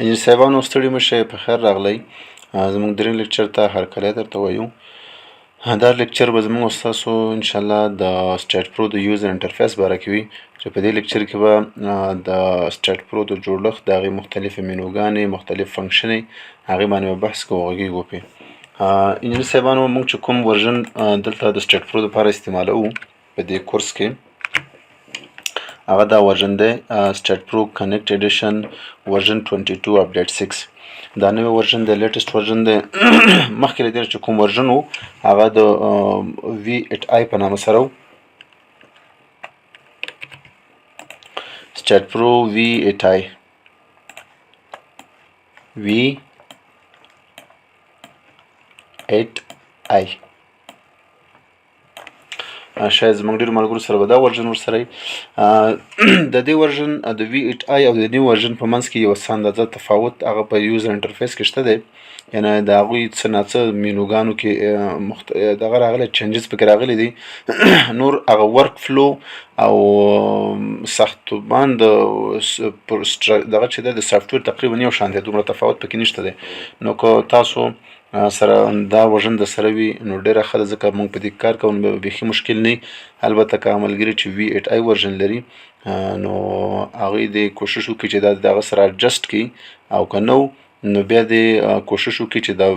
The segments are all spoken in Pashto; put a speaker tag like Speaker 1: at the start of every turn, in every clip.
Speaker 1: انجینر صاحبانو ستړي مه شئ، په خیر راغلی. زموږ درېیم لیکچر ته هرکلی درته وایو. دا لیکچر به زموږ او ستاسو انشاءالله د سټیټ پرو د یوزر انټرفیس باره کې وي، چې په دې لیکچر کې به د سټیټ پرو د جوړښت، د هغې مختلفې منوګانې، مختلف فنکشنې، هغې باندې به بحث کوو، غږیږو پرې. انجینر صاحبانو موږ چې کوم ورژن دلته د سټیټ پرو دپاره استعمالوو په دې کورس کې، هغه دا ورژن دی سټیټ پرو کنیکټ ایډیشن ورژن 22 اپډیټ 6. دا نوی ورژن دی، لیټسټ ورژن دی. مخکې له دې چې کوم ورژن و هغه د V8i په نامه سره و، سټیټ پرو V8i. شاید زموږ ډېرو ملګرو سره به دا ورژن ورسره وي. د دې ورژن د V8i او د دې ورژن په منځ کې یو څه اندازه تفاوت هغه په یوزر انټرفیس کې شته دی، یعنې د هغوی څه ناڅه مینوګانو کې دغه راغلی، چینجز پکې راغلی دي. نور هغه ورک فلو او ساختمان د دغه چې دی د سافټویر تقریبا یو شان دی، دومره تفاوت پکې نشته دی. نو که تاسو سره دا ورژن د سره وي نو ډېره ښه ده، ځکه موږ په دې کار کوو نو بیخي مشکل نه وي. البته که ملګري چې V8i ورژن لري نو هغوی دې کوشش وکړي چې دا د هغه سره اډجسټ کړي، او که نه نو بیا دې کوشش وکړي چې دا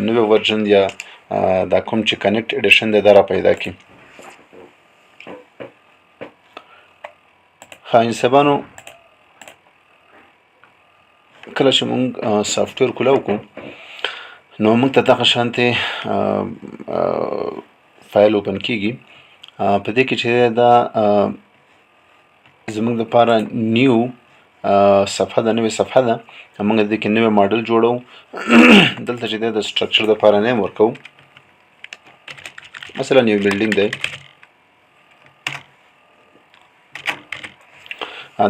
Speaker 1: نوی ورژن یا دا کوم چې کنیکټ ایډیشن دی دا را پیدا کړي. ښه صاحبانو، کله چې موږ سافټویر کولاو کړو نو موږ ته دغه شانتې فایل اوپن کیږي. په دې کې چې دا زموږ دپاره نیو صفحه ده، نوې صفحه ده. موږ د دې کې نوی ماډل جوړو. دلته چې دی د سټرکچر دپاره نیم ورکوو، مثلا یو بلډینګ دی.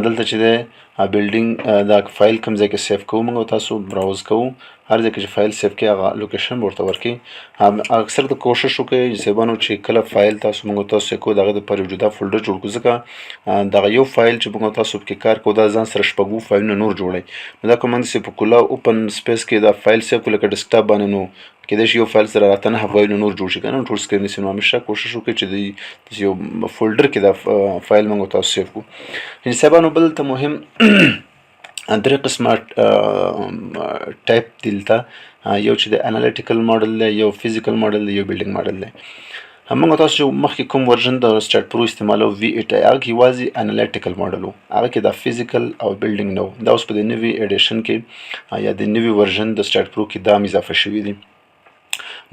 Speaker 1: دلته چې دی بلډینګ دا فایل کوم ځای کې سیف کوو، موږ تاسو براوز کوو، هر ځای کې چې فایل سیف کوي هغه لوکیشن به ورته ورکوي. اکثر د کوشش وکړئ صاحبانو چې کله فایل تاسو موږ تاسو یې کوو د هغې دپاره یو جدا فولډر جوړ کړو، ځکه دغه یو فایل چې موږ تاسو پکې کار کوو دا ځان سره شپږ فایلونه نور جوړوي. نو دا که موږ داسې په کلا اوپن سپیس کې دا فایل سیف کړو لکه ډیسکټاپ باندې، نو کېدای شي یو فایل سره راته 9 فایلونه نور جوړ شي، که نه ټول سکرین نیسي. نو همیشه کوشش وکړئ چې د یو فولډر کې دا فایل موږ تاسو سیف کړو. صاحبانو بل ته مهم درې قسمه ټایپ دي دلته، یو چې د انالیټیکل ماډل دی، یو فزیکل ماډل دی، یو بلډینګ ماډل دی. موږ تاسو چې مخکې کوم ورژن د سټیټ پرو استعمالو V8i، هغه کې یوازې انالیټیکل ماډل و، هغه کې دا فزیکل او بلډینګ نه و. دا اوس په دې نوي ایډیشن کې یا د نوي ورژن د سټیټ پرو کې دا هم اضافه شوي دي.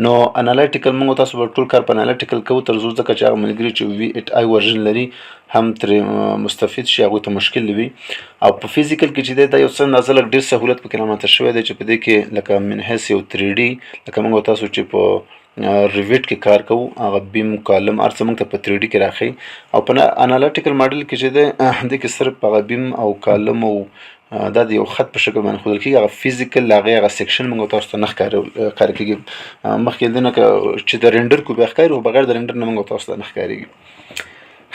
Speaker 1: نو انالیټیکل موږ تاسو به ټول کار په انالیټیکل کوو تر څو ځکه چې هغه ملګري چې V8i ورژن لري هم ترې مستفید شي، هغوی ته مشکل وي. او په فزیکل کې چې دی دا یو څه اندازه لږ ډېر سهولت پکې رامنځته شوی دی، چې په دې کې لکه من حیث یو 3D لکه موږ تاسو چې په ریویټ کې کار کوو هغه بیم کالم هر څه موږ ته په 3D کې راښیي. او په انالیټیکل ماډل کې چې دی دې کې صرف هغه بیم او کالم او دا د یو خط په شکل باندې ښودل کېږي، هغه فزیکل هغې هغه سیکشن موږ تاسو ته نه ښکاره کېږي. مخکې له دې نه چې د رینډر کو بیا ښکاري، خو بغیر د رینډر نه موږ تاسو ته نه ښکارېږي.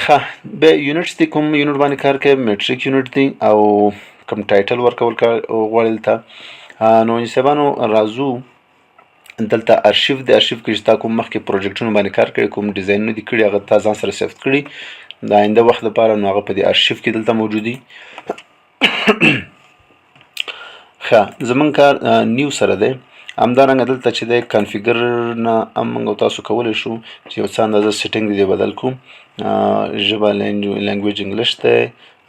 Speaker 1: ښه، بیا یونټس دي، کوم یونټ باندې کار کوي؟ میټریک یونټ دی او کوم ټایټل ورکول غواړي دلته. نو صاحبانو راځو دلته ارشیف دی. ارشیف کې چې تا کوم مخکې پروجیکټونو باندې کار کړی، کوم ډیزاینونه دي کړي، هغه تا ځان سره سیف کړي د آینده وخت لپاره، نو هغه په دې ارشیف کې دلته موجود دي. ښه، زموږ کار نیو سره دی. همدارنګه دلته چې دی کنفیګر نه هم موږ تاسو کولی شو چې یو څه اندازه سیټینګ دې بدل کړو. ژبه لینګویج انګلیش دی.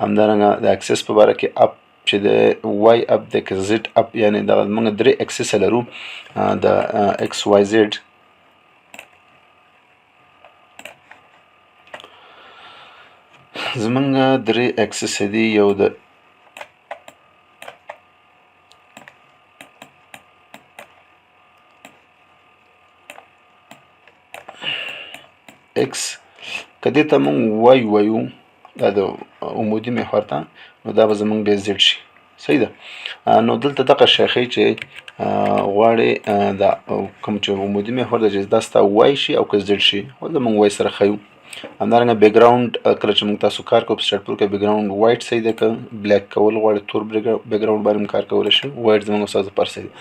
Speaker 1: همدارنګه د اکسس په باره کې اپ چې د وای اپ دی که زیډ اپ، یعنې دغه موږ 3 اکسس لرو، د ایکس وای زیډ. زموږ 3 اکسس دي، یو د ایکس، که دې ته موږ وای وایو دا د عمودي محور ته، نو دا به زموږ بیا زیډ شي. صحیح ده. نو دلته دغه شی ښیي چې غواړې دا کوم چې عمودي محور دی چې دا ستا وای شي او که زیډ شي، خو زموږ وای سره ښیو. همدارنګه بیک ګراوند کله چې موږ تاسو کار کوو په سټارټ پرو کې بیک ګراوند وایټ صحیح ده که بلیک کول غواړئ تور بیک ګراوند باندې کار کولی شئ وایټ زموږ استاد لپاره صحیح ده.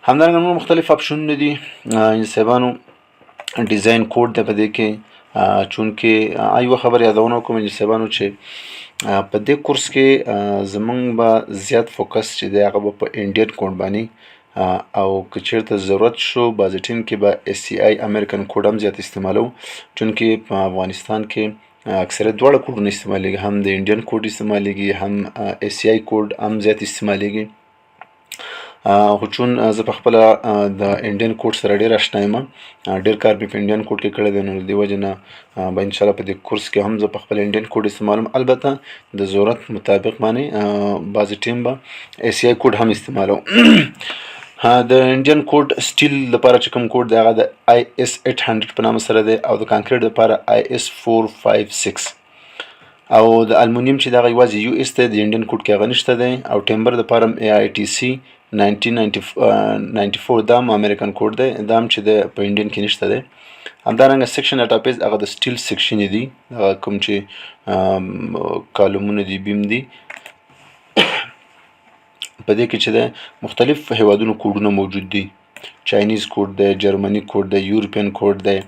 Speaker 1: همدارنګه نور مختلف اپشنونه دي صاحبانو ډیزاین کوډ دی په دې کې چونکې یوه خبره یادونه کوم صاحبانو چې په دې کورس کې زموږ به زیات فوکس چې دی هغه به په انډین کوډ باندې او که چیرته ضرورت شو بعضې ټیم کې به SCI امریکن کوډ هم زیات استعمالو چونکې په افغانستان کې اکثریت دواړه کوډونه استعمالیږي هم د انډین کوډ استعمالیږي هم SCI کوډ هم زیات استعمالیږي خو چون زه په خپله د انډین کوډ سره ډېر اشنا یم ډېر کار مې په انډین کوډ کې کړی دی نو د دې وجې نه به انشاءالله په دې کورس کې هم زه په خپل انډین کوډ استعمالوم البته د ضرورت مطابق باندې بعضې ټیم به SCI کوډ هم استعمالوم د انډین کوډ سټیل لپاره چې کوم کوډ دی هغه د IS 800 په نامه سره دی او د کانکریټ لپاره IS 456 او د المونیم چې دغه یوازې US دی د انډین کوډ کې هغه نشته دی او ټمبر لپاره AITC 1994 دا هم امریکن کوډ دی دا هم چې د په انډین کې نشته دی. همدارنګه سیکشن ډاټابیس هغه د سټیل سیکشن دي کوم چې کالمونه دي بیم دي په دې کې چې د مختلف هیوادونو کوډونه موجود دي چاینیز کوډ دی جرمني کوډ دی یورپین کوډ دی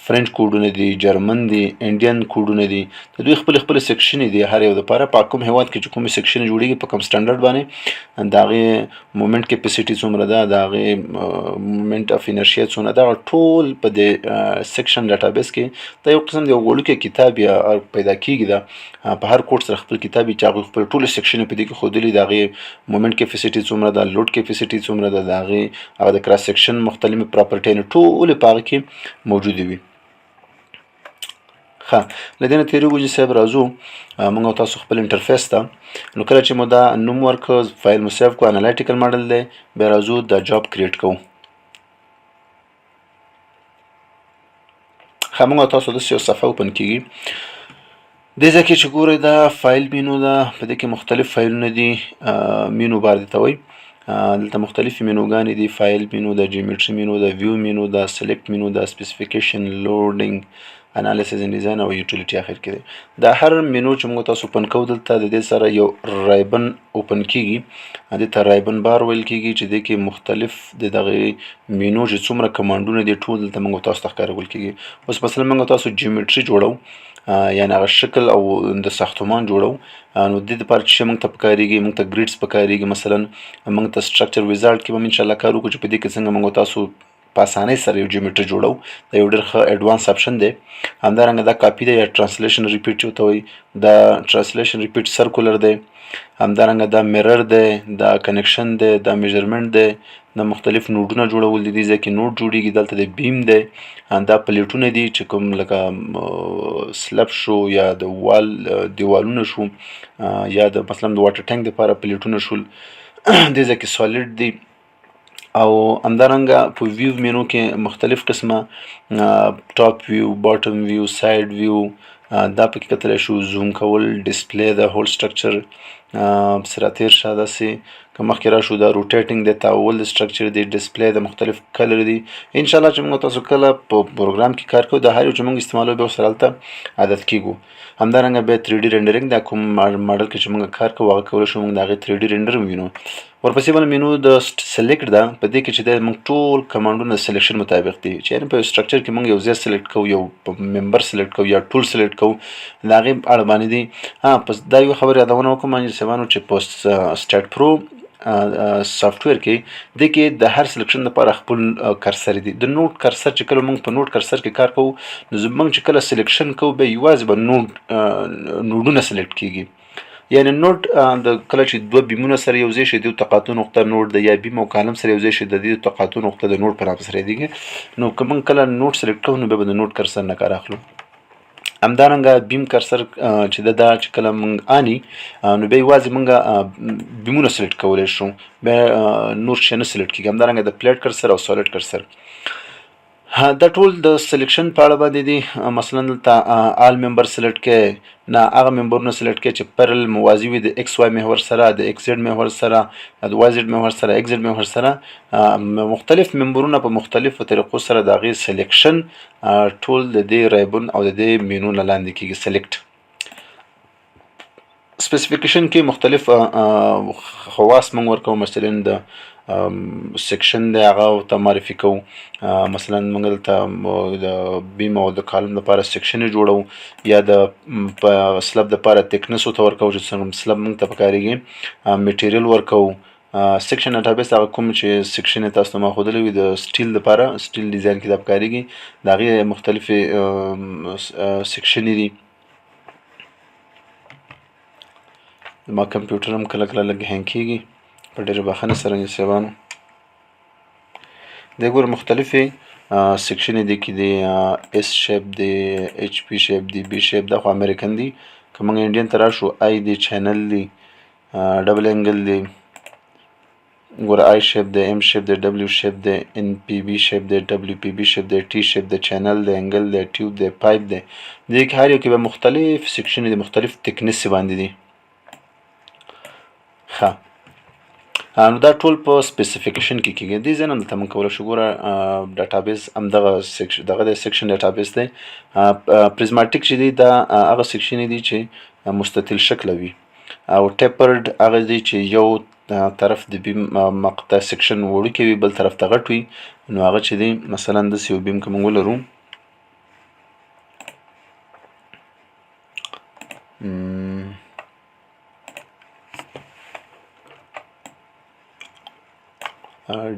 Speaker 1: فرنچ کوډونه دي جرمن دي انډین کوډونه دي د دوی خپل خپل سیکشن دي هر یو لپاره په کوم هیواد کې چې کوم سیکشن جوړیږي په کوم سټانډرډ باندې د هغې مومنټ کیپاسټي څومره ده د هغې مومنټ اف انرشیا څومره ده ټول په دې سیکشن ډاټابیس کې دا یو قسم د یو وړوکی کتاب یا پیدا کیږي دا په هر کوډ سره خپل کتاب چې هغوی خپل ټول سیکشن په دې کې ښودلي د هغې مومنټ کیپاسټي څومره ده لوډ کیپاسټي څومره ده د هغې هغه د کراس سیکشن مختلفې پراپرټۍ ټولې په هغه کې موجودې وي. له دې نه تېرېږو چې صاحب راځو موږ او تاسو خپل انټرفیس ته نو کله چې مو دا نوم ورکړو فایل مو سیف کړو انالیټیکل ماډل دی بیا راځو دا جاب کریټ کوو. موږ او تاسو داسې یو صفحه اوپن کېږي دې ځای کې چې ګورئ دا فایل مینو ده په دې کې مختلف فایلونه دي مینو بار دې ته وایي دلته مختلفې مینوګانې دي فایل مینو ده جیومټري مینو ده ویو مینو ده سلیکټ مینو ده سپیسیفیکیشن لوډینګ انالیسز ان ډیزاین او یوټیلیټي اخر کې دی دا هر مینو چې موږ تاسو اوپن کوو دلته د دې سره یو رایبن اوپن کیږي دې ته رایبن بار ویل کیږي چې دې کې مختلف د دغه مینو چې څومره کمانډونه دي ټول دلته موږ تاسو ته ښکارول کیږي. اوس مثلا موږ تاسو جیومټري جوړو یعنې هغه شکل او د ساختمان جوړو نو د دې لپاره چې موږ ته پکارېږي موږ ته ګریډز پکارېږي مثلا موږ ته سټرکچر ویزارډ کې به هم انشاءالله کار وکړو چې په دې کې څنګه موږ تاسو په اسانۍ سره یو جیومټري جوړو دا یو ډېر ښه اډوانس اپشن دی. همدارنګه دا کاپي دی یا ټرانسلیشن ریپیټ چې ورته وایي دا ټرانسلیشن ریپیټ سرکولر دی. همدارنګه دا میرر دی دا کنیکشن دی دا میجرمنټ دی دا مختلف نوډونه جوړول دي دې ځای کې نوډ جوړیږي دلته د بیم دی دا پلیټونه دي چې کوم لکه سلب شو یا د وال دیوالونه شو یا د مثلا د واټر ټانک دپاره پلیټونه شول دې ځای کې سالډ دی. او همدارنګه په ویو مینو کې مختلف قسمه ټاپ ویو باټم ویو ساید ویو دا پکې کتلی شو زوم کول ډسپلی د هول سټرکچر سره تیر شه داسې که مخکې راشو دا روټیټینګ دی تاول د سټرکچر دی ډسپلی د مختلف کلر دی انشاءالله چې موږ تاسو کله په پروګرام کې کار کوو د هر یو چې موږ استعمالوو بیا ورسره هلته عادت کیږو. همدارنګه بیا 3D رینډرینګ دا کوم ماډل کې چې موږ کار کوو هغه کولی شو موږ د هغې 3D رینډر هم وینو. ورپسې بله مینو د سلیکټ ده په دې کې چې دی موږ ټول کمانډونه د سلیکشن مطابق دي چې یعنې په یو سټرکچر کې موږ یو ځای سلیکټ کوو یو ممبر سلیکټ کوو یا ټول سلیکټ کوو د هغې په اړه باندې دي. پس دا یوه خبره یادونه وکړم صاحبانو چې په سټارټ پرو سافټویر کې دې کې د هر سلیکشن لپاره خپل کرسر دي. د نوټ کرسر چې کله موږ په نوټ کرسر کې کار کوو نو موږ چې کله سلیکشن کوو بیا یوازې به نوډونه سلیکټ کېږي یعنې نوډ د کله چې دوه بیمونه سره یو ځای شي د تقاطع نقطه نوډ د یا بیم او کالم سره یو ځای شي د دې تقاطع نقطه د نوډ په نامه سره یادېږي. نو که موږ کله نوډ سلیکټ کوو نو بیا به د نوډ کرسر نه کار اخلو. همدارنګه بیم کرسر چې دا چې کله موږ آني نو بیا یوازې موږ بیمونه سلیکټ کولی شو بیا نور شی نه سلیکټ کېږي. همدارنګه د پلیټ کرسر او سالډ کرسر دا ټول د سلیکشن په اړه باندې دي. مثلا دلته آل ممبر سلیکټ کې نه هغه ممبرونه سلیکټ کې چې پرل موازي وي د ایکس واي محور سره، د ایکس زیډ محور سره، د واي زیډ محور سره، ایکس زیډ محور سره. مختلف ممبرونه په مختلفو طریقو سره د هغې سلیکشن ټول د دې ریبون او د دې مینو نه لاندې کېږي. سلیکټ سپیسیفیکیشن کې مختلف خواص موږ ورکوو. مثلا د سیکشن دی هغه ورته معرفي کوو. مثلا موږ دلته د بیم او د کالم لپاره سیکشن جوړو، یا د سلب لپاره تکنس ورته ورکوو چې څنګه سلب موږ ته پکارېږي. میټیریل ورکوو. سیکشن ډیټابیس هغه کوم چې سیکشن یې تاسو ته ما ښودلی وي د سټیل لپاره، سټیل ډیزاین کې دا پکارېږي. د هغې مختلفې سیکشنې دي. ما کمپیوټر هم کله کله لږ هینګ کېږي، په ډېره بښنې سره انسیبانو. دی ګوره مختلفې سیکشنې دي کې دی اس شیپ دی، ایچ پی شیپ دی، بی شیپ دا خو امریکن دي. که موږ انډین ته راشو آی دی، چینل دی، ډبل انګل دی، ګوره آی شیپ دی، ایم شیپ دی، ډبلیو شیپ دی، ان پی بی شیپ دی، ډبلیو پی بی شیپ دی، ټي شیپ دی، چینل دی، انګل دی، ټیوب دی، پایپ دی. دې کې هر یو کې به مختلف سیکشنې دي، مختلف تکنس باندې دي. ښه، نو دا ټول په سپیسیفیکیشن کې کېږي. دې ځای نه دلته موږ کولی شو ګوره ډاټابیس همدغه دغه دی سیکشن ډاټابیس دی. پریزماټیک چې دی دا هغه سیکشنې دي چې مستطیل شکله وي، او ټیپرډ هغه دی چې یو طرف د بیم مقطع سیکشن وړوکی وي، بل طرف ته غټ وي. نو هغه چې دی مثلا داسې یو بیم که موږ ولرو،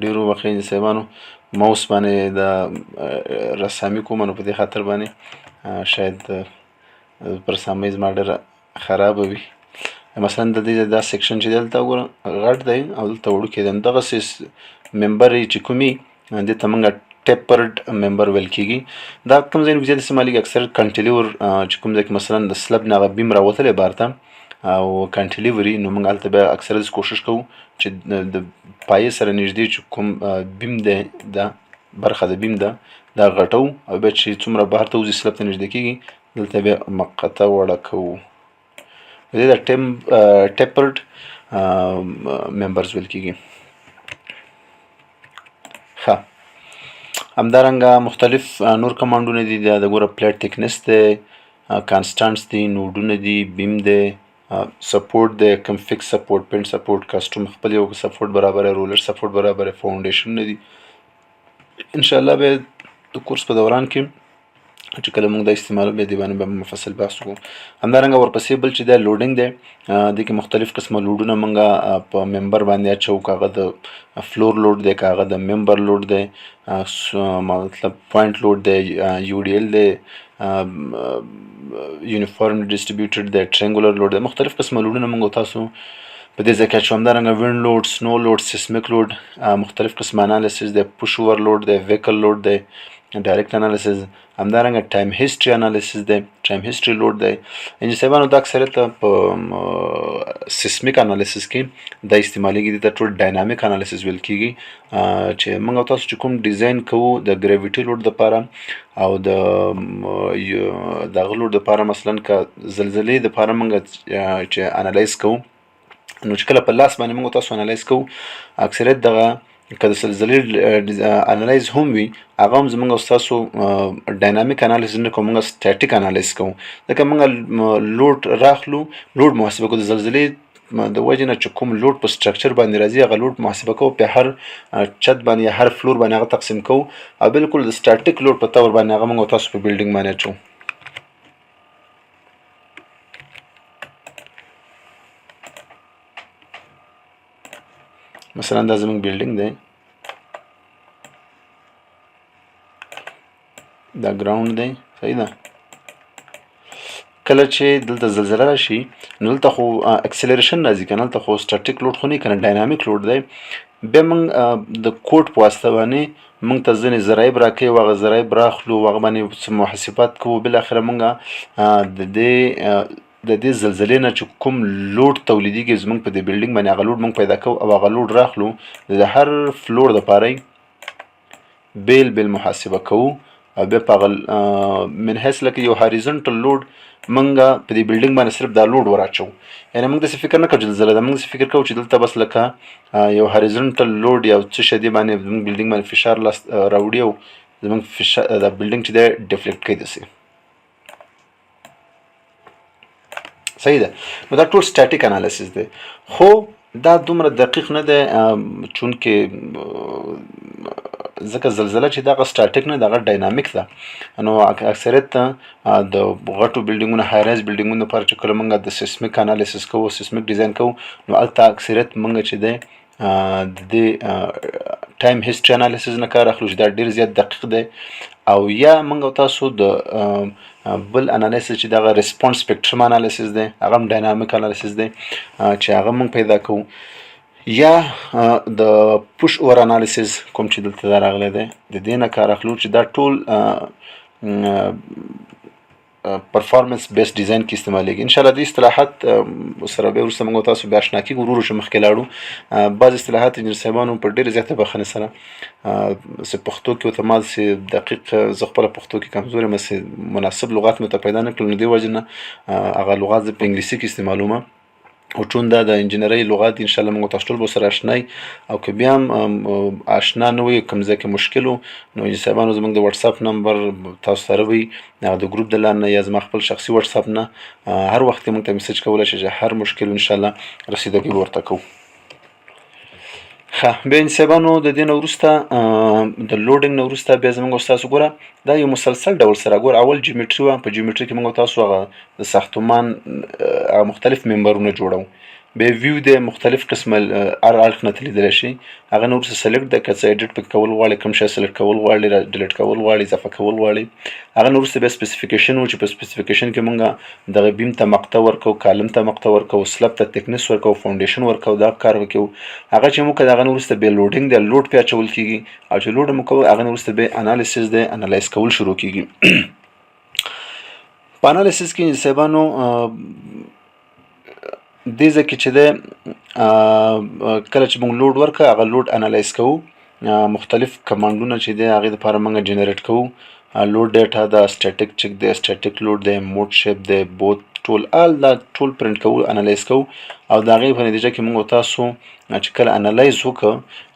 Speaker 1: ډیرو وخت صاحبانو ماوس باندې د رسامي کوم، نو په دې خاطر باندې شاید رسامي زما ډېره خرابه وي. مثلا د دې دا سیکشن چې دلته وګوره غټ دی او دلته وړوکی دی. دغسې ممبر چې کومي دې ته موږ ټیپرډ ممبر ویل کېږي. دا کوم ځای کې زیات استعمالیږي، اکثر کنټیلیور چې کوم ځای کې مثلا د سلب نه هغه بیم راوتلی بار ته او کنټیلیوري، نو موږ هلته بیا اکثره داسې کوشش کوو چې د پایې سره نږدې چې کوم بیم دی، دا برخه د بیم ده دا غټو، او بیا چې څومره بهر ته وځي سلب ته نږدې کېږي دلته بیا مقطع وړه کوو. دې ته ټیپرډ ممبرز ویل کېږي. ښه، همدارنګه مختلف نور کمانډونه دي. دا د ګوره پلیټ تکنس دی، کانسټانټس دي، نوډونه دي، بیم دی، سپورټ دی، کنفیکس سپورټ، پینټ سپورټ، کسټم خپل یو سپورټ برابره، رولر سپورټ برابره، فاونډیشنونه دي. انشاءالله به د کورس په دوران کې چې کله موږ دا استعمالو بیا دې باندې به مفصل بحث وکړو. همدارنګه ورپسې بل چې دی لوډینګ دی. دې کې مختلف قسمه لوډونه موږ په ممبر باندې اچوو، که هغه د فلور لوډ دی، که هغه د ممبر لوډ دی، مطلب پوینټ لوډ دی، یو ډي ایل دی، یونیفارم ډسټریبیوټډ دی، ټرینګولر لوډ دی. مختلف قسمه لوډونه موږ تاسو په دې ځای کې اچوو. همدارنګه وینډ لوډ، سنو لوډ، سیسمیک لوډ، مختلف قسمه انالیسیس دی، پوش اوور لوډ دی، ویکل لوډ دی، ډایرکټ انالیسیس. همدارنګه ټایم هیسټري انالیسیس دی، ټایم هیسټري لوډ دی. انجی صاحبانو دا اکثریت په سیسمیک انالیسیس کې دا استعمالیږي. دې ته ټول ډاینامیک انالیسیس ویل کېږي، چې موږ تاسو چې کوم ډیزاین کوو د ګریویټي لوډ دپاره او د دغه لوډ دپاره، مثلا که زلزلې دپاره موږ چې انالایز کوو، نو چې کله په لاس باندې موږ تاسو انالایز کوو، اکثریت دغه که د زلزلې انالایز هم وي، هغه هم زموږ او ستاسو ډاینامیک انالیسیس نه کوو، موږ سټاټیک انالیز کوو. ځکه موږ لوډ راخلو، لوډ محاسبه کوو. د زلزلې د وجې نه چې کوم لوډ په سټرکچر باندې راځي، هغه لوډ محاسبه کوو، په هر چت باندې یا هر فلور باندې هغه تقسیم کوو، او بالکل د سټاټیک لوډ په طور باندې هغه موږ تاسو په بلډینګ باندې اچوو. مثلا دا زموږ بلډینګ دی، دا ګراوند دی، صحیح ده. کله چې دلته زلزله راشي، نو دلته خو اکسلریشن راځي که نه، دلته خو سټاټیک لوډ خو نه که نه، ډاینامیک لوډ دی. بیا موږ د کوډ په واسطه باندې موږ ته ځینې ضرایب راکوي، او هغه ضرایب راخلو، هغه باندې څه محاسبات کوو. بالاخره موږ د دې زلزلې نه چې کوم لوډ تولیدېږي زموږ په دې بلډینګ باندې، هغه لوډ موږ پیدا کوو او هغه لوډ راخلو. د هر فلور دپاره بیل محاسبه کوو او بیا په هغه من حیث لکه یو هاریزونټل لوډ منګه په دې بلډینګ باندې صرف دا لوډ وراچو. یعنی موږ داسې فکر نه کوو چې زلزله ده، موږ داسې فکر کوو چې دلته بس لکه یو هاریزونټل لوډ یو څه شی دې باندې زموږ بلډینګ باندې فشار راوړي او زموږ فشار دا بلډینګ چې دی ډیفلیکټ کوي داسې. صحیح ده. نو دا ټول سټاټیک انالیسیس دی، خو دا دومره دقیق نه دی چونکې ځکه زلزله چې دغه سټاټیک نه دغه ډاینامیک ده. نو اکثریت د غټو بلډینګونو های رایز بلډینګونو لپاره چې کله موږ د سیسمیک انالیسیس کوو، سیسمیک ډیزاین کوو، نو هلته اکثریت موږ چې دی د دې ټایم هیسټري انالیسیس نه کار اخلو چې دا ډېر زیات دقیق دی. او یا موږ تاسو د بل انالیسیس چې دغه ریسپونس سپیکټرم انالیسیس دی، هغه هم ډاینامیک انالیسیس دی چې هغه موږ پیدا کوو. یا د پوش اور انالیسیس کوم چې دلته دا راغلی دی، د دې نه کار اخلو چې دا ټول پرفارمنس بیس ډیزاین کې استعمالیږي. ان شاء الله د اصطلاحات سره به وروسته موږ تاسو بیا اشنا کیږو، ورو چې مخکې لاړو. بعض اصطلاحات انجینر صاحبانو په ډېرې زیاته بخښنې سره چې پښتو کې ورته ما چې دقیق زه خپله پښتو کې کمزور یم، مناسب لغات مې ورته پیدا نه کړل، نو دې وجې نه هغه لغات زه په انګلیسي کې استعمالوم. او چون دا د انجینرۍ لغات ان شاء الله موږ تاسو ټول به سره اشنای، او که بیا هم اشنا نه وي کوم ځای کې مشکل و، نو انجینر صاحبانو زموږ د واتساپ نمبر تاسو سره وي، هغه د ګروپ د لارې نه یا زما خپل شخصي واتساپ نه هر وخت موږ ته میسج کولی شئ چې هر مشکل ان شاء الله رسیدګي به ورته کوو. ښه، بیا انجینر صاحبانو د دې نه وروسته د لوډینګ نه وروسته بیا زموږ ستاسو ګوره دا یو مسلسل ډول سره ګوره اول جیومټري وه، په جیومټري کې موږ تاسو هغه د ساختمان مختلف ممبرونه جوړو، بیا ویو دی مختلف قسمه هر اړخ نه لیدلی شي، هغه نه وروسته سلیکټ ده، که څه ایډیټ پکې کول غواړئ، کوم شی سلیکټ کول غواړئ، ډیلیټ کول غواړئ، اضافه کول غواړئ. هغه نه وروسته بیا سپیسیفیکیشن و چې په سپیسیفیکیشن کې موږ دغه بیم ته مقطع ورکوو، کالم ته مقطع ورکوو، سلب ته تکنس ورکوو، فاونډیشن ورکوو، دا کار وکړو. هغه چې موږ هغه نه وروسته بیا لوډینګ دی، لوډ پې اچول کېږي، او چې لوډ موږ کوو هغه نه وروسته بیا انالیسیس دی، انالایز کول شروع کېږي. په انالیسیس کې صاحبانو دې ځای کې چې دی کله چې موږ لوډ ورکړه هغه لوډ انالایز کوو، مختلف کمانډونه چې دی هغې دپاره موږ جنریټ کوو. لوډ ډیټا ده، سټیټیک چک دی، سټیټیک لوډ دی، موډ شیپ دی، بوت ټول دا ټول پرنټ کوو، انالایز کوو، او د هغې په نتیجه کې موږ تاسو چې کله انالایز وکړو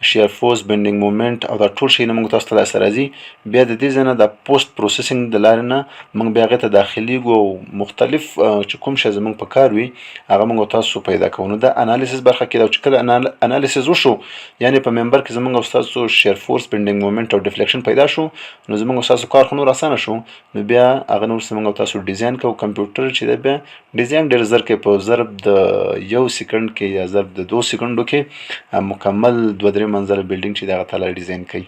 Speaker 1: شیر فورس، بینډینګ مومنټ او دا ټول شیونه موږ تاسو ته لاسته راځي. بیا د دې ځای نه د پوسټ پروسیسینګ د لارې نه موږ بیا هغې ته داخلیږو او مختلف چې کوم شی زموږ په کار وي هغه موږ تاسو پیدا کوو. نو دا انالیسیس برخه کې دا چې کله انالیسیس وشو، یعنی په ممبر کې زموږ تاسو شیر فورس، بینډینګ مومنټ او ډیفلیکشن پیدا شو، نو زموږ تاسو کار خو نور اسانه شو. نو بیا هغه نور موږ تاسو ډیزاین کوو. کمپیوټر چې دی بیا ډیزاین ډېر زر کوي، په ضرب د 1 سکند کې یا ضرب د 2 سکندو کې مکمل 2-3 منزله بلډینګ چې دغه تعالی ډیزاین کوي،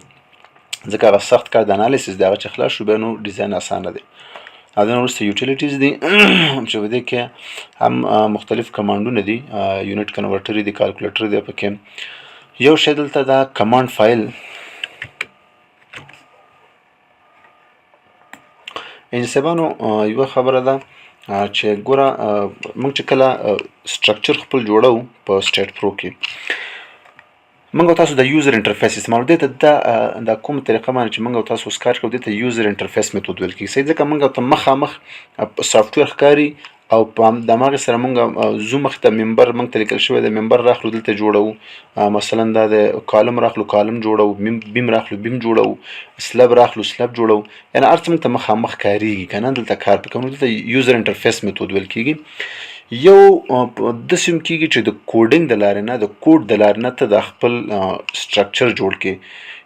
Speaker 1: ځکه هغه سخت کار د انالیسیس دی، هغه چې خلاص شو بیا نو ډیزاین اسانه دی. او دا وروسته یوټیلیټیز دي چې په دې کې هم مختلف کمانډونه دي، یونټ کنورټر دي، کالکولیټر دی. پکې یو شی دلته دا کمانډ فایل انسبانو یو خبره ده چې ګوره موږ چې کله سټرکچر خپل جوړو په سټیټ پرو کې موږ تاسو د یوزر انټرفیس استعمال دي د کوم طریقه باندې چې موږ تاسو سکار کوو د یوزر انټرفیس میتود ویل کیږي. صحیح، ځکه موږ ته مخامخ سافټویر ښکاري او په دماغ سره موږ زو مخ ته ممبر موږ ته لیکل شوی د ممبر راخلو دلته جوړو، مثلا دا د کالم راخلو کالم جوړو، بیم راخلو بیم جوړو، سلب راخلو سلب جوړو، یعنی هر څه موږ ته مخامخ کاریږي کنه دلته کار پکوو. دلته یوزر انټرفیس میتود ویل کیږي. یو داسې هم کېږي چې د کوډینګ د لارې نه د کوډ د لارې نه ته د خپل سټرکچر جوړ کړې،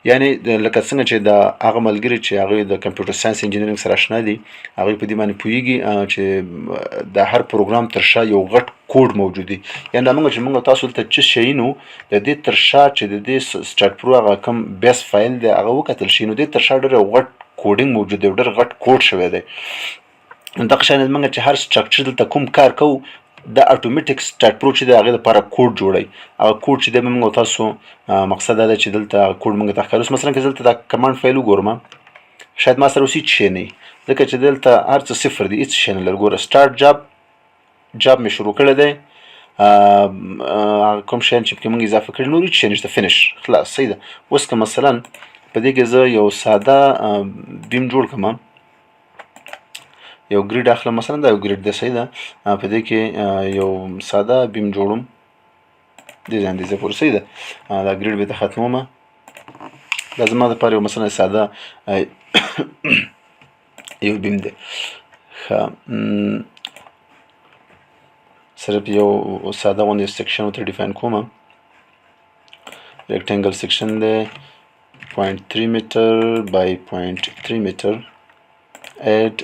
Speaker 1: یعنی لکه څنګه چې د هغه ملګري چې هغوی د کمپیوټر ساینس انجینرینګ سره اشنا دي هغوی په دې باندې پوهېږي چې د هر پروګرام تر شا یو غټ کوډ موجود دی. یعنې دا موږ چې موږ تاسو دلته څه شی نو د دې تر شا چې د دې سټارټ پرو هغه کوم بیس فایل دی هغه وکتل شي، نو دې تر شا ډېر غټ کوډینګ موجود دی، ډېر غټ کوډ شوی دی. دغه شان موږ چې هر سټرکچر دلته کوم کار کوو د اتوماتیک سټارټ پرو چې د هغې لپاره کوډ جوړوي، او کوډ چې دی موږ تاسو مقصد دا دی چې دلته کوډ موږ ته ښکاري. اوس مثلا که دلته دا کمانډ فایل وګورم شاید ما سره اوس هېڅ شی نه وي، ځکه چې دلته هر څه صفر دي، هېڅ شی نه لري. ګوره سټارټ جاب مې شروع کړی دی، کوم شیان چې پکې موږ اضافه کړي نور هېڅ شی نشته، فینش خلاص. صحیح ده. اوس که مثلا په دې کې زه یو ساده بیم جوړ کړم، یو ګریډ اخلم، مثلا دا یو ګریډ دی، صحیح ده. په دې کې یو ساده بیم جوړوم دې اندازې پورې، صحیح ده. دا ګریډ به ته ختمومه، دا زما دپاره یو مثلا ساده یو بیم دی. ښه، صرف یو ساده غوندې سیکشن ورته ډیفاین کوم. ریکټنګل سیکشن دی 0.3 میټر بای 0.3 میټر. اډ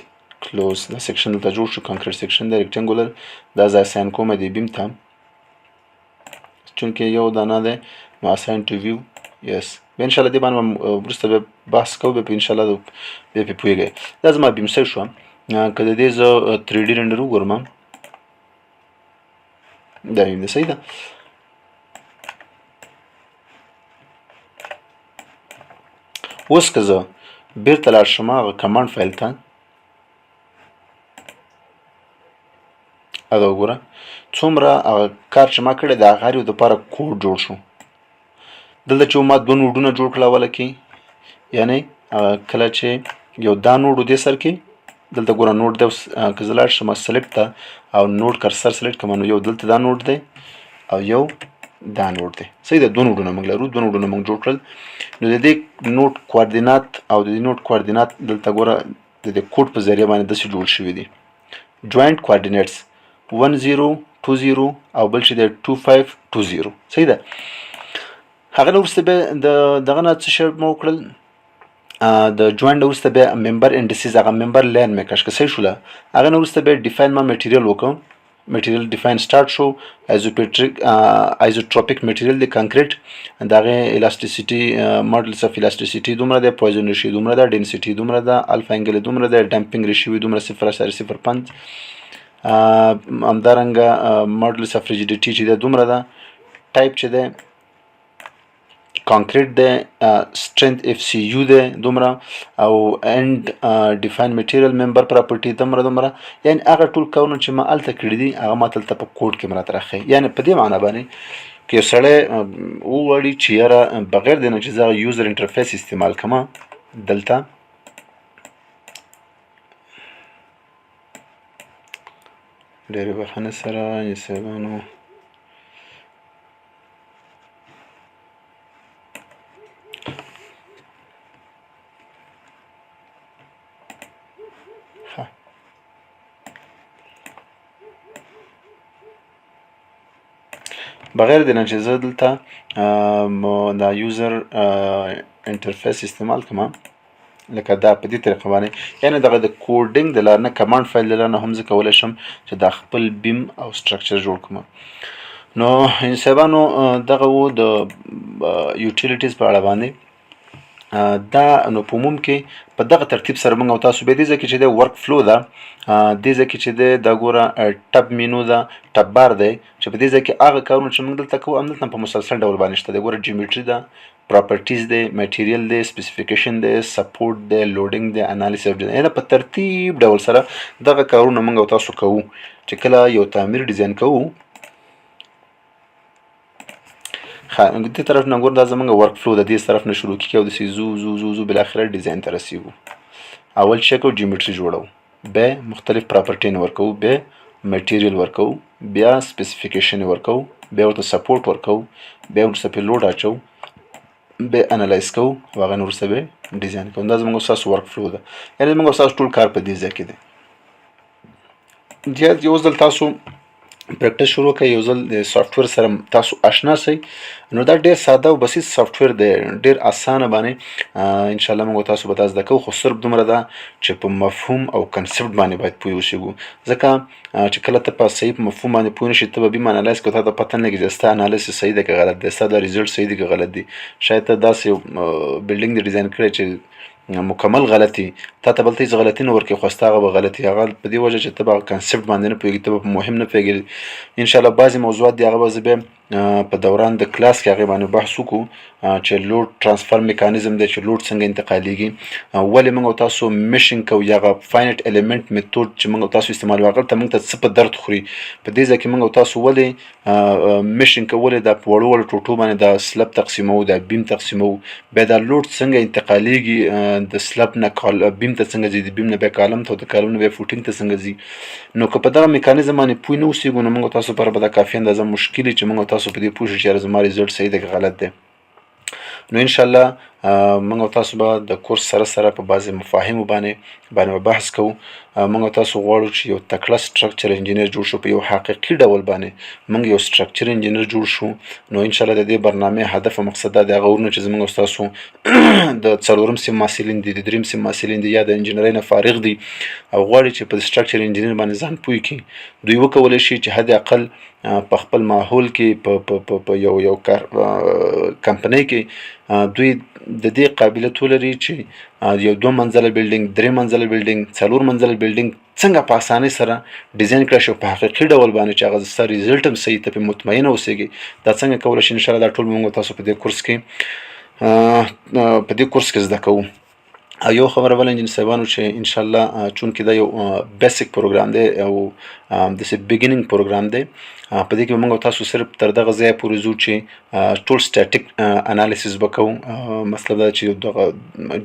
Speaker 1: کلوز، دا سیکشن دلته جوړ شو، کانکریټ سیکشن دی ریکټنګولر. دا ځای اساین کوم دی بیم ته، چونکې یو دانه دی نو اساین ټو ویو. یس، بیا انشاءالله دې باندې وروسته بیا بحث کوو، بیا انشاءالله بیا پرې پوهېږئ. دا زما بیم سیټ شوه. که د دې زه 3D رینډر وګورم، دا بیم دی، صحیح ده. اوس که زه بیرته لاړ شم هغه کمانډ فایل ته، دا وګوره څومره هغه کار چې ما کړی د هغه هر یو دپاره کوډ جوړ شو. دلته چې ما دوه نوډونه جوړ کړل اوله کې، یعنې کله چې یو دا نوډ و دې سر کې، دلته ګوره نوډ دی. که زه لاړ شم سلیکټ ته او نوډ کرسر سلیکټ کړم، نو یو دلته دا نوډ دی او یو دا نوډ دی، صحیح ده. دوه نوډونه موږ لرو، دوه نوډونه موږ جوړ کړل. نو د دې نوډ کوارډینات او د دې نوډ کوارډینات دلته ګوره د دې کوډ په ذریعه باندې داسې جوړ شوي دي. جوینټ کوارډینیټس 1020 او بل چې دی 2520، صحیح ده. هغه نه وروسته بیا د دغه نه څه شی مو وکړل، د جوینټ نه وروسته بیا ممبر انډیسیز، هغه ممبر لاین مې کش که صحیح شوله. هغه نه وروسته بیا ډیفاین ما میټیریل وکړم، میټیریل ډیفاین سټارټ شو. ایزوټروپیک میټیریل دی کانکریټ، د هغې الاسټیسیټي ماډلز اف الاسټیسیټي دومره دی، پویزن ریشیو دومره ده، ډینسیټي دومره ده، الفا انګل دومره ده، ډمپینګ ریشیو دومره 0.05. همدارنګه ماډلز اف ریجیډیټي چې ده دومره ده، ټایپ چې دی کانکریټ دی، strength FCU دی دومره، او end define material member property دومره. یعنی هغه ټول کارونه چې ما هلته کړي دي هغه ما دلته په کوډ کې راته راښیي. یعنی په دې معنا باندې که یو سړی وغواړي چې یاره بغیر د نه چې زه یوزر انټرفیس استعمال کړم، دلته ډېرې بخښنې سره انسانانو بغیر د نه چې زه دلته دا یوزر انټرفیس استعمال کړم، لکه دا په دې طریقه باندې، یعنې دغه د کوډینګ د لارې نه، کمانډ فایل د لارې نه هم زه کولی شم چې دا خپل بیم او سټرکچر جوړ کړم. نو صاحبانو دغه و د یوټیلیټیز په اړه باندې. دا نو په عموم کې په دغه ترتیب سره موږ او تاسو به دې ځای کې چې د ورک فلو ده، دې ځای کې چې دا ګوره ټب مینو ده، ټب بار دی، چې په دې ځای کې هغه کارونه چې موږ دلته کوو همدلته په مسلسل ډول باندې شته دی. ګوره جیومټري ده، پراپرټیز دی، میټیریل دی، سپیسیفیکیشن دی، سپورټ دی، لوډینګ دی، انالیسس اف ډیزاین. په ترتیب ډول سره دغه کارونه موږ او تاسو کوو چې کله یو تعمیر ډیزاین کوو. دې طرف نه ګور دا زمونږ ورک فلو د دې طرف نه شروع کیږي او داسې زو زو زو زو بالاخره ډیزاین ته رسیږو. اول چیک او جیومټري جوړو، بیا مختلف پراپرټي ورکو، بیا میټیریل ورکو، بیا سپیسیفیکیشن ورکو، بیا ورته سپورټ ورکو، بیا ورته په لوډ اچو، بیا انالایز کوو او هغه نور څه به ډیزاین کوو. دا زمونږ تاسو ورک فلو ده، یعنې زمونږ تاسو ټول کار په دې ځای کې دی. یو ځل تاسو پریکټس شروع کړئ، یو ځل د سافټویر سره تاسو آشنا شئ، نو دا ډېر ساده او بسیط سافټویر دی، ډېر اسانه باندې انشاءالله موږ تاسو به دا زده کوو. خو صرف دومره ده چې په مفهوم او کنسپټ باندې باید پوه اوسېږو، ځکه چې کله ته په صحیح مفهوم باندې پوه نه شې، ته به بیم انالایز کوې، تا ته پته نه لګي چې ستا انالیسس صحیح دی که غلط دی، ستا دا ریزلټ صحیح دی که غلط دی. شاید ته داسې بلډینګ دی ډیزاین کړی چې مکمل غلطي، تا ته بل ته هېڅ غلطي نه ورکوي، خو ستا هغه به غلطي، هغه په دې وجه چې ته به هغه کنسپټ باندې نه پوهېږې، ته به په مهم نه پوهېږې. انشاءالله بعضې موضوعات دي هغه به زه بیا په دوران د کلاس کې هغه باندې بحث وکړو چې لوډ ترانسفر میکانیزم دی چې لوډ څنګه انتقالیږي ولې موږ تاسو میشن کوو یا فاینټ الیمنت میثود چې موږ تاسو استعمالوو هغه ته موږ ته څه په درد خوري په دې ځکه موږ تاسو ولې میشن کول د وړو ټوټو باندې د سلب تقسیمو د بیم تقسیمو بیا د لوډ څنګه انتقالیږي د سلب نه بیم ته څنګه ځي د بیم نه بیا کالم ته د کالم نه بیا فوټینګ ته څنګه ځي نو که په دغه میکانیزم باندې پوه نه اوسېږو نو موږ تاسو پر به د کافي اندازه مشکل چې موږ تاسو په دې پوه شو چې زما ریزلټ صحیح دی که غلط دی نو ان شاء الله موږ تاسو به د کورس سره په بعضې مفاهیمو باندې بحث کوو موږ تاسو غواړو چې یو تکړه سټرکچر انجینر جوړ شو په یو حقیقي ډول باندې موږ یو سټرکچر انجینر جوړ شو نو ان شاء الله د دې برنامه هدف او مقصد دا دی هغه ورنه چې زموږ تاسو د څلورم سیم محصلین دي د دریم سیم محصلین دي یا د انجینرۍ نه فارغ دي او غواړي چې په سټرکچر انجینر باندې ځان پوه کړي دوی وکولای شي چې حد اقل په خپل ماحول کې په یو کمپنۍ کې دوی د دې قابلیت ولري چې یو 2 منزله بلډینګ 3 منزله بلډینګ 4 منزله بلډینګ څنګه په اسانۍ سره ډیزاین کړی شو په حقیقي ډول باندې چې هغه سره ریزلټ هم صحیح ته مطمئن اوسېږي دا څنګه کولی شي ان شاء الله دا ټول موږ تاسو په دې کورس کې زده کوو یو خبره بل انجین صاحبانو چې ان شاء الله چون کې دا یو بیسیک پروګرام دی او د سه بیګینینګ پروګرام دی په دې کې موږ تاسو صرف تر دغه ځای پورې ځو چې ټول سټاټیک انالیسیس وکړو مطلب دا چې دغه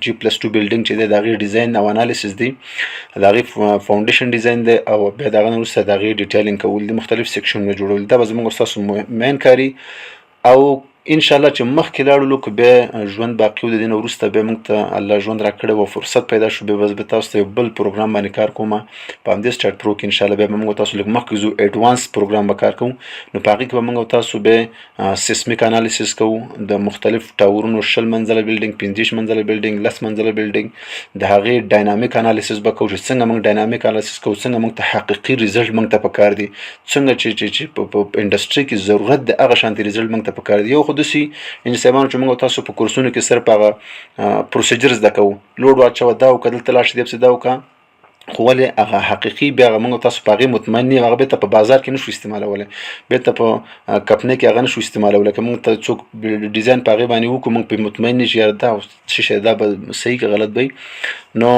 Speaker 1: G+2 بلډینګ چې دی د هغې ډیزاین او انالیسیس دی د هغې فاونډیشن ډیزاین دی او بیا د هغه نه وروسته د هغې ډیټیلینګ کول دي مختلف سیکشنونه جوړول دا به زموږ ستاسو مین کاري او ان شاء الله چې مخکې لاړو لکه بیا ژوند باقي و د دې نه وروسته بیا موږ ته الله ژوند راکړی و فرصت پیدا شو بیا به تاسو ته یو بل پروګرام باندې کار کوم په همدې سټارټ پرو کې ان شاء الله بیا به موږ تاسو لږ مخکې ځو ایډوانس پروګرام به کار کوو نو په هغې کې به موږ تاسو بیا سیسمیک انالیسیس کوو د مختلف ټاورونو 20 منزله بلډینګ 15 منزله بلډینګ 10 منزله بلډینګ د هغې ډاینامیک انالیسیس به کوو چې څنګه موږ ډاینامیک انالیسیس کوو څنګه موږ ته حقیقي ریزلټ موږ ته پکار دی څنګه چې په انډسټري کې ضرورت د هغه شانتي ریزلټ موږ ته پکار دی یو خو داسې صاحبانو چې موږ تاسو په کورسونو کې صرف هغه پروسیجر زده کوو لوډ واچوه دا وکړه دلته لاړ شي دې دا وکړه خو ولې هغه حقیقي بیا هغه موږ تاسو په هغې مطمئن نه یو هغه بېرته په بازار کې نشو استعمالولی بېرته په کمپنۍ کې هغه نشو استعمالولی که موږ ته څوک ډیزاین په هغې باندې وکړو موږ پرې مطمئن نه شي یاره دا څه شی دا به صحیح که غلط به نو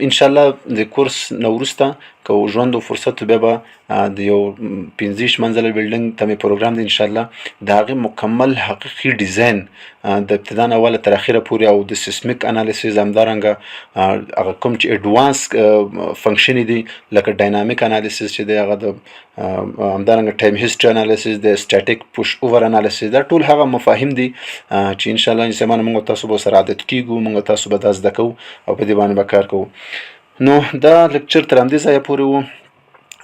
Speaker 1: ان شاء الله د کورس نه وروسته که ژوند او فرصت بیا به د یو 15 منزله بلډینګ ته مې پروګرام دی ان شاء الله د هغې مکمل حقیقي ډیزاین د ابتدا نه اوله تر اخره پورې او د سیسمیک انالیسیس همدارنګه هغه کوم چې ایډوانس فنکشن دي لکه ډاینامیک انالیسیس چې دی هغه د همدارنګه ټایم هیسټري انالیسیس د سټاټیک پوش اوور انالیسیس دا ټول هغه مفاهیم دي چې ان شاء الله انسانانو موږ تاسو به سره عادت کیږو موږ تاسو به دا زده کوو او په دې باندې به کار کوو نو دا لیکچر تر همدې ځایه پورې و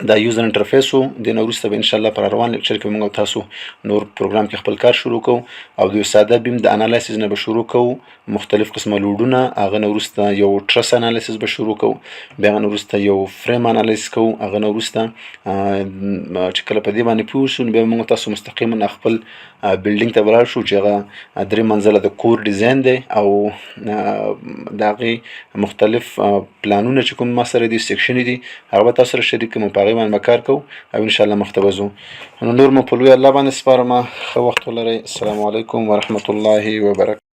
Speaker 1: دا یوزر انټرفیس و د نه وروسته به ان شاء الله پر روان لیکچر کې موږ تاسو نور پروګرام کې خپل کار شروع کوو او د یو ساده بیم د انالیسیس نه به شروع کوو مختلف قسمه لوډونه هغه نه وروسته یو ټرس انالیسیس به شروع کوو بیا هغه نه وروسته یو فریم انالیسیس کوو هغه نه وروسته چې کله په دې باندې پوه شو نو بیا موږ تاسو مستقیما خپل بلډینګ ته ولاړ شو چې هغه 3 منزله د کور ډیزاین دی او د هغې مختلف پلانونه چې کوم ما سره دي سیکشن دي هغه به تاسو سره شریک کوم په هغې باندې کار کوو او ان شاء الله مخته به ځو نو نور مو په لوی الله باندې سپارم ښه وخت ولرئ السلام علیکم ورحمة الله وبرکاته